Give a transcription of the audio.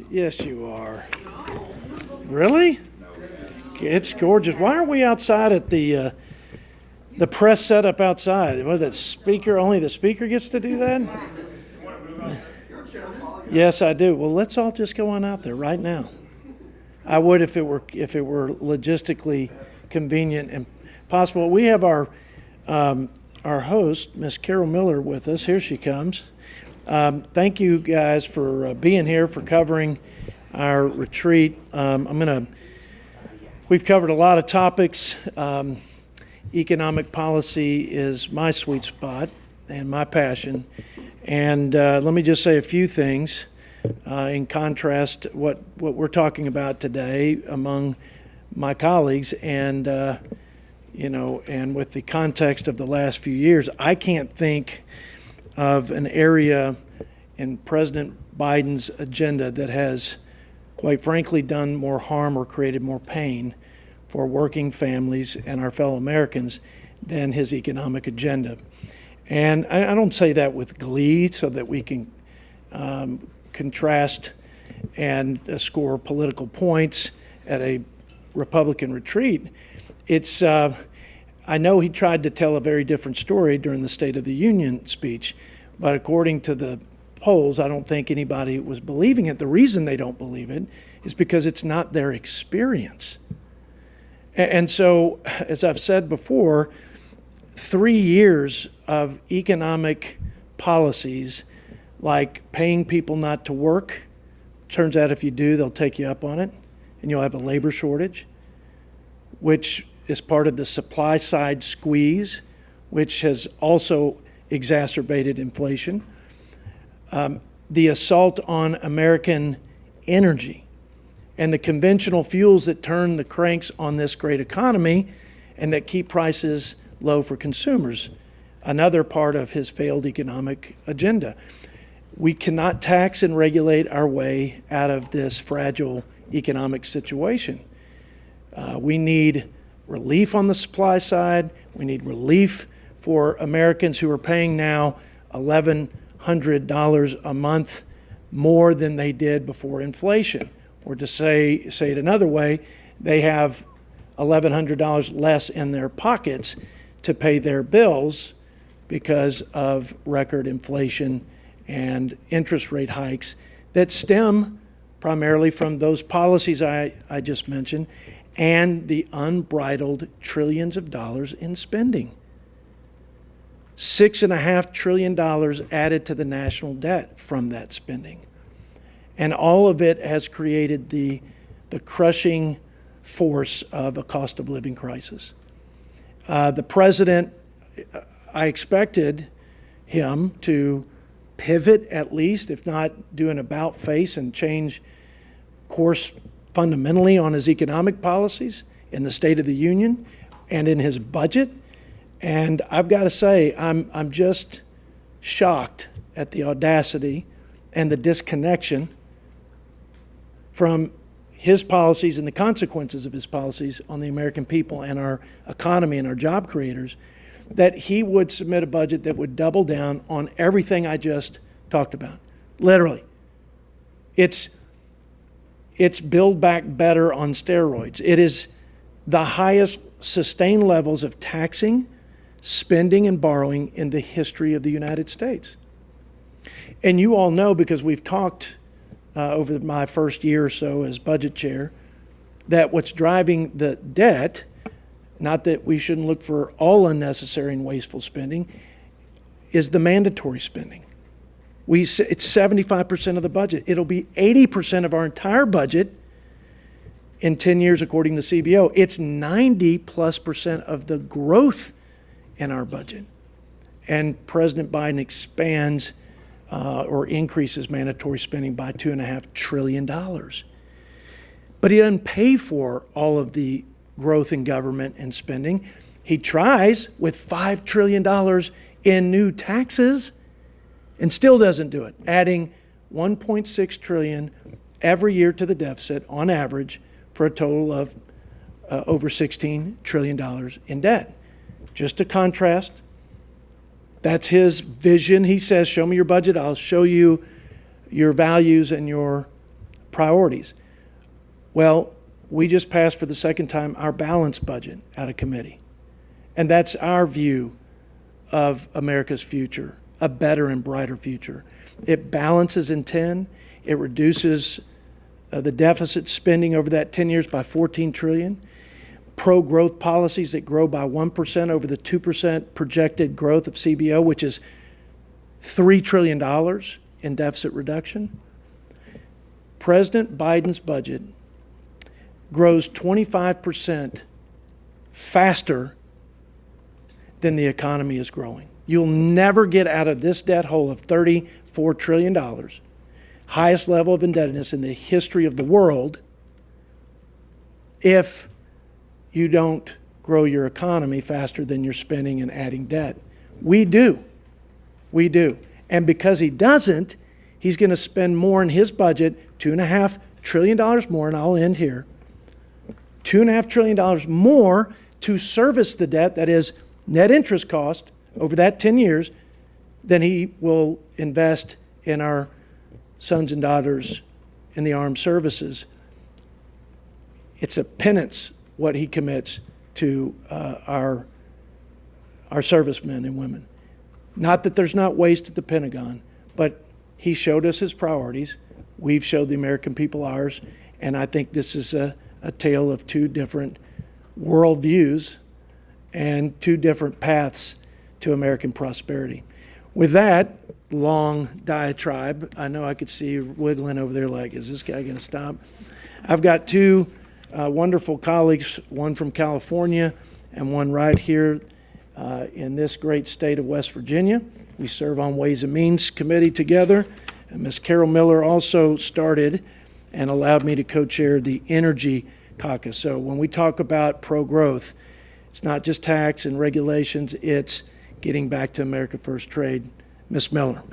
Yes, you are. Really? It's gorgeous. Why are we outside at the press setup outside? What, the speaker? Only the speaker gets to do that? Yes, I do. Well, let's all just go on out there right now. I would if it were logistically convenient and possible. We have our host, Miss Carol Miller, with us. Here she comes. Thank you guys for being here, for covering our retreat. We've covered a lot of topics. Economic policy is my sweet spot and my passion. And let me just say a few things in contrast to what we're talking about today among my colleagues, and and with the context of the last few years. I can't think of an area in President Biden's agenda that has, quite frankly, done more harm or created more pain for working families and our fellow Americans than his economic agenda. And I don't say that with glee so that we can contrast and score political points at a Republican retreat. It's I know he tried to tell a very different story during the State of the Union speech, but according to the polls, I don't think anybody was believing it. The reason they don't believe it is because it's not their experience. And so, as I've said before, 3 years of economic policies like paying people not to work, turns out if you do, they'll take you up on it, and you'll have a labor shortage, which is part of the supply side squeeze, which has also exacerbated inflation. The assault on American energy and the conventional fuels that turn the cranks on this great economy and that keep prices low for consumers, another part of his failed economic agenda. We cannot tax and regulate our way out of this fragile economic situation. We need relief on the supply side. We need relief for Americans who are paying now $1,100 a month more than they did before inflation. Or to say it another way, they have $1,100 less in their pockets to pay their bills because of record inflation and interest rate hikes that stem primarily from those policies I just mentioned and the unbridled trillions of dollars in spending. $6.5 trillion added to the national debt from that spending. And all of it has created the crushing force of a cost of living crisis. The president, I expected him to pivot at least, if not do an about face and change course fundamentally on his economic policies in the State of the Union and in his budget. And I've got to say, I'm just shocked at the audacity and the disconnection from his policies and the consequences of his policies on the American people and our economy and our job creators, that he would submit a budget that would double down on everything I just talked about. Literally. It's Build Back Better on steroids. It is the highest sustained levels of taxing, spending, and borrowing in the history of the United States. And you all know, because we've talked over my first year or so as budget chair, that what's driving the debt, not that we shouldn't look for all unnecessary and wasteful spending, is the mandatory spending. It's 75% of the budget. It'll be 80% of our entire budget in 10 years, according to CBO. It's 90+% of the growth in our budget. And President Biden expands or increases mandatory spending by $2.5 trillion. But he doesn't pay for all of the growth in government and spending. He tries with $5 trillion in new taxes and still doesn't do it, adding $1.6 trillion every year to the deficit on average for a total of over $16 trillion in debt. Just to contrast, that's his vision. He says, show me your budget, I'll show you your values and your priorities. Well, we just passed for the second time our balanced budget out of committee. And that's our view of America's future, a better and brighter future. It balances in 10. It reduces the deficit spending over that 10 years by $14 trillion. Pro-growth policies that grow by 1% over the 2% projected growth of CBO, which is $3 trillion in deficit reduction. President Biden's budget grows 25% faster than the economy is growing. You'll never get out of this debt hole of $34 trillion, highest level of indebtedness in the history of the world, if you don't grow your economy faster than you're spending and adding debt. We do. We do. And because he doesn't, he's going to spend more in his budget, $2.5 trillion more, and I'll end here, $2.5 trillion more to service the debt, that is net interest cost, over that 10 years, than he will invest in our sons and daughters in the armed services. It's a penance what he commits to our servicemen and women. Not that there's not waste at the Pentagon, but he showed us his priorities. We've showed the American people ours, and I think this is a tale of two different worldviews and two different paths to American prosperity. With that long diatribe, I know I could see you wiggling over there like, is this guy going to stop? I've got two wonderful colleagues, one from California and one right here in this great state of West Virginia. We serve on Ways and Means Committee together. And Ms. Carol Miller also started and allowed me to co-chair the Energy Caucus. So when we talk about pro-growth, it's not just tax and regulations, it's getting back to America First trade. Ms. Miller.